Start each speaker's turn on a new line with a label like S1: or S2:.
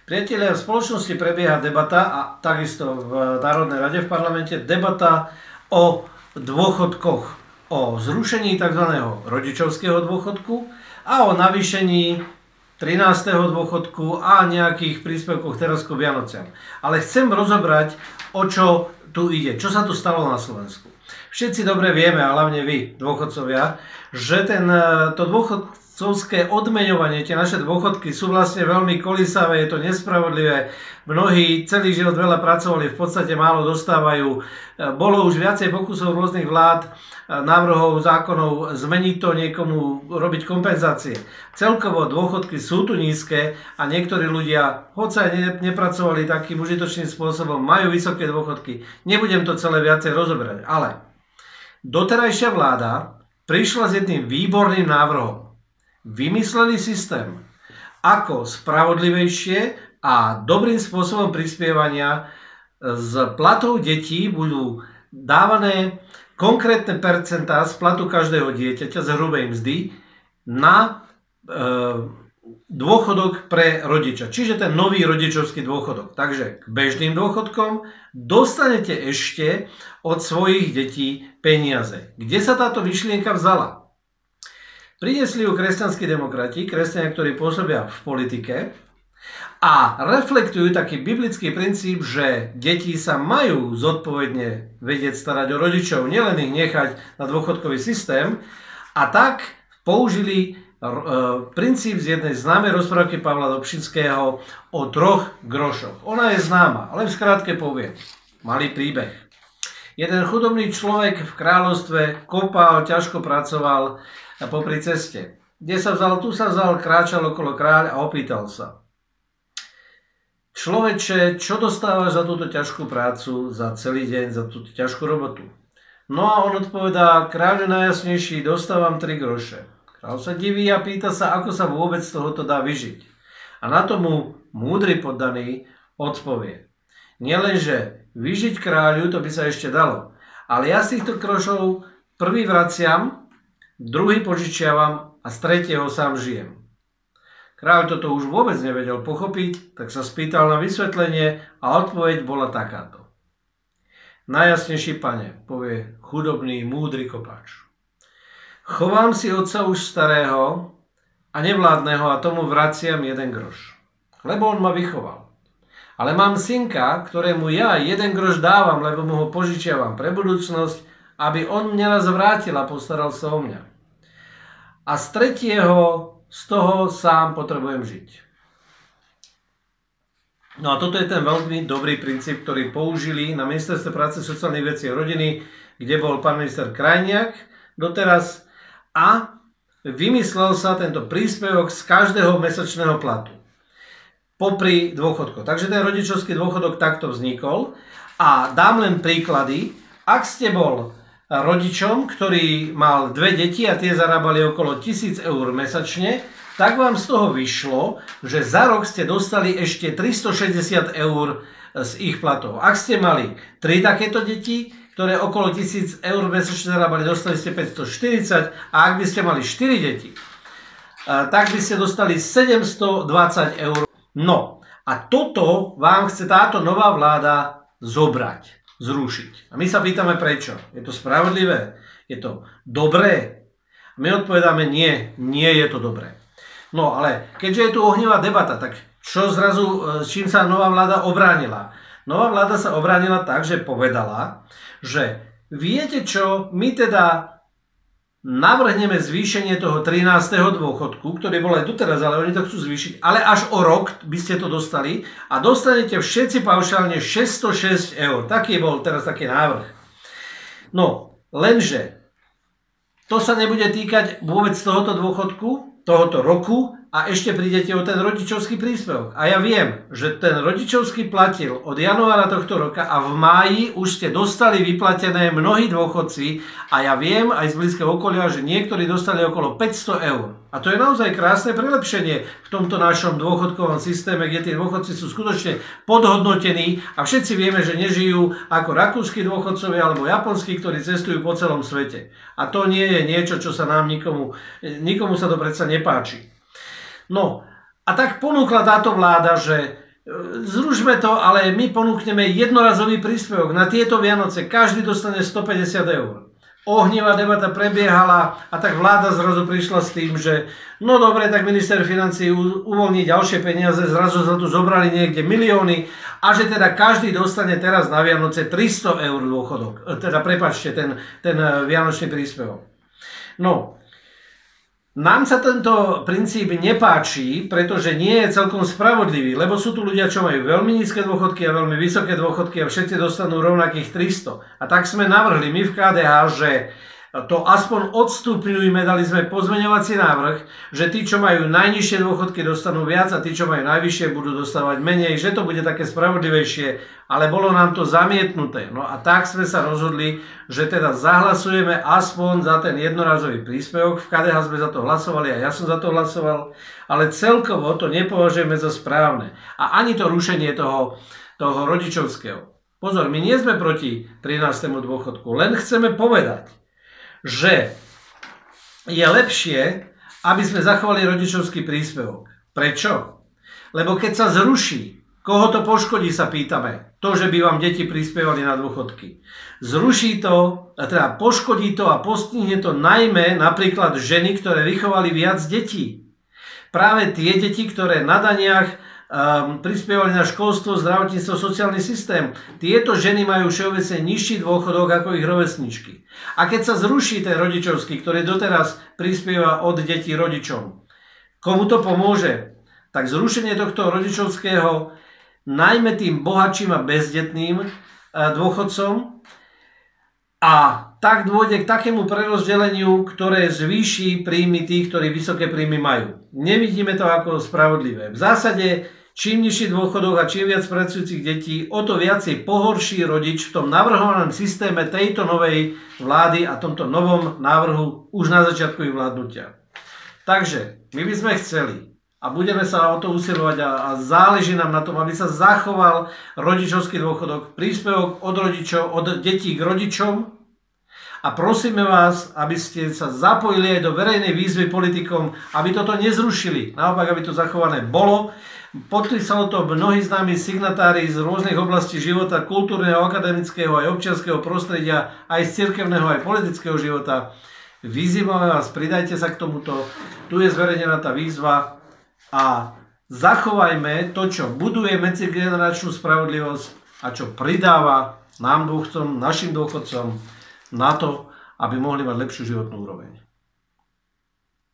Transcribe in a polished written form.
S1: Priatelia, v spoločnosti prebieha debata a takisto v Národnej rade v parlamente debata o dôchodkoch, o zrušení tzv. Rodičovského dôchodku a o navýšení 13. dôchodku a nejakých príspevkoch teraz ku Vianociam. Ale chcem rozobrať, o čo tu ide, čo sa tu stalo na Slovensku. Všetci dobre vieme, a hlavne vy, dôchodcovia, že to dôchodcovské odmeňovanie, tie naše dôchodky sú vlastne veľmi kolísavé, je to nespravodlivé. Mnohí celý život veľa pracovali, v podstate málo dostávajú. Bolo už viacej pokusov rôznych vlád, návrhov, zákonov zmeniť to, niekomu robiť kompenzácie. Celkovo dôchodky sú tu nízke a niektorí ľudia, hoci aj nepracovali takým užitočným spôsobom, majú vysoké dôchodky. Nebudem to celé viacej rozoberať, ale doterajšia vláda prišla s jedným výborným návrhom. Vymysleli systém, ako spravodlivejšie a dobrým spôsobom prispievania z platov detí budú dávané konkrétne percentá z platu každého dieťaťa z hrubej mzdy na dôchodok pre rodiča. Čiže ten nový rodičovský dôchodok. Takže k bežným dôchodkom dostanete ešte od svojich detí peniaze. Kde sa táto myšlienka vzala? Priniesli ju kresťanskí demokrati, kresťania, ktorí pôsobia v politike a reflektujú taký biblický princíp, že deti sa majú zodpovedne vedieť starať o rodičov, nielen ich nechať na dôchodkový systém, a tak použili princíp z jednej známej rozprávky Pavla Dobšinského o 3 grošoch. Ona je známa, ale v skratke poviem. Malý príbeh. Jeden chudobný človek v kráľovstve kopal, ťažko pracoval popri ceste. Kde sa vzal, tu sa vzal, kráčal okolo kráľ a opýtal sa: Človeče, čo dostávaš za túto ťažkú prácu, za celý deň, za túto ťažkú robotu? No a on odpovedá: Kráľu najjasnejší, dostávam 3 groše. Kráľ sa diví a pýta sa, ako sa vôbec z tohoto dá vyžiť. A na to mu múdry poddaný odpovie: Nielenže vyžiť kráľu, to by sa ešte dalo, ale ja z týchto grošov prvý vraciam, druhý požičiavam a z tretieho sám žijem. Kráľ toto už vôbec nevedel pochopiť, tak sa spýtal na vysvetlenie a odpoveď bola takáto. Najjasnejší pane, povie chudobný, múdry kopáč. Chovám si otca už starého a nevládneho a tomu vraciam 1 groš, lebo on ma vychoval. Ale mám synka, ktorému ja 1 groš dávam, lebo mu ho požičiavam pre budúcnosť, aby on mňa raz vrátil a postaral sa o mňa. A z toho sám potrebujem žiť. No a toto je ten veľmi dobrý princíp, ktorý použili na Ministerstve práce, sociálnych vecí a rodiny, kde bol pán minister Krajniak doteraz, a vymyslel sa tento príspevok z každého mesačného platu popri dôchodku. Takže ten rodičovský dôchodok takto vznikol a dám len príklady. Ak ste bol rodičom, ktorý mal 2 deti a tie zarábali okolo 1000 eur mesačne, tak vám z toho vyšlo, že za rok ste dostali ešte 360 eur z ich platov. Ak ste mali 3 takéto deti, ktoré okolo 1000 eur mesačne zarábali, dostali ste 540, a ak by ste mali 4 deti, tak by ste dostali 720 eur. No a toto vám chce táto nová vláda zobrať, zrušiť. A my sa pýtame prečo. Je to spravodlivé? Je to dobré? My odpovedáme nie, nie je to dobré. No ale keďže je tu ohnivá debata, tak čo zrazu, s čím sa nová vláda obránila? Nová vláda sa obránila tak, že povedala, že viete čo, my teda navrhneme zvýšenie toho 13. dôchodku, ktorý bol aj doteraz, ale oni to chcú zvýšiť, ale až o rok by ste to dostali a dostanete všetci paušálne 606 eur. Taký bol teraz taký návrh. No, lenže to sa nebude týkať vôbec tohoto dôchodku, tohoto roku, a ešte prídete o ten rodičovský príspevok. A ja viem, že ten rodičovský platil od januára tohto roka a v máji už ste dostali vyplatené mnohí dôchodci, a ja viem aj z blízkeho okolia, že niektorí dostali okolo 500 eur. A to je naozaj krásne prilepšenie v tomto našom dôchodkovom systéme, kde tí dôchodci sú skutočne podhodnotení a všetci vieme, že nežijú ako rakúski dôchodcovia alebo japonskí, ktorí cestujú po celom svete. A to nie je niečo, čo sa nám nikomu sa to predsa nepáči. No a tak ponúkla táto vláda, že zrušme to, ale my ponúkneme jednorazový príspevok. Na tieto Vianoce každý dostane 150 eur. Ohnivá debata prebiehala a tak vláda zrazu prišla s tým, že no dobre, tak minister financií uvoľní ďalšie peniaze, zrazu sa tu zobrali niekde milióny a že teda každý dostane teraz na Vianoce 300 eur dôchodok. Teda prepáčte, ten vianočný príspevok. No, nám sa tento princíp nepáči, pretože nie je celkom spravodlivý, lebo sú tu ľudia, čo majú veľmi nízke dôchodky a veľmi vysoké dôchodky a všetci dostanú rovnakých 300. A tak sme navrhli my v KDH, že to aspoň odstupňujme, dali sme pozmeňovací návrh, že tí, čo majú najnižšie dôchodky, dostanú viac a tí, čo majú najvyššie, budú dostávať menej, že to bude také spravodlivejšie, ale bolo nám to zamietnuté. No a tak sme sa rozhodli, že teda zahlasujeme aspoň za ten jednorazový príspevok. V KDH sme za to hlasovali a ja som za to hlasoval, ale celkovo to nepovažujeme za správne. A ani to rušenie toho rodičovského. Pozor, my nie sme proti 13. dôchodku, len chceme povedať, že je lepšie, aby sme zachovali rodičovský príspevok. Prečo? Lebo keď sa zruší, koho to poškodí, sa pýtame. To, že by vám deti prispievali na dôchodky. Zruší to, teda poškodí to a postihne to najmä napríklad ženy, ktoré vychovali viac detí. Práve tie deti, ktoré na daniach prispievali na školstvo, zdravotníctvo, sociálny systém. Tieto ženy majú všeobecne nižší dôchodok ako ich rovesničky. A keď sa zruší ten rodičovský, ktorý doteraz prispieva od detí rodičom, komu to pomôže? Tak zrušenie tohto rodičovského najmä tým bohatším a bezdetným dôchodcom a tak dôjde k takému prerozdeleniu, ktoré zvýši príjmy tých, ktorí vysoké príjmy majú. Nevidíme to ako spravodlivé. V zásade čím nižší dôchodok a čím viac pracujúcich detí, o to viacej pohorší rodič v tom navrhovanom systéme tejto novej vlády a tomto novom návrhu už na začiatku ich vládnutia. Takže my by sme chceli a budeme sa o to usilovať a záleží nám na tom, aby sa zachoval rodičovský dôchodok, príspevok od rodičov, od detí k rodičom. A prosíme vás, aby ste sa zapojili aj do verejnej výzvy politikom, aby toto nezrušili. Naopak, aby to zachované bolo. Podpísalo to mnohí známi signatári z rôznych oblastí života, kultúrneho, akademického aj občianskeho prostredia, aj z cirkevného, aj politického života. Vyzývame vás, pridajte sa k tomuto. Tu je zverejnená tá výzva a zachovajme to, čo buduje medzigeneračnú spravodlivosť a čo pridáva nám dôchodcom, našim dôchodcom na to, aby mohli mať lepšiu životnú úroveň.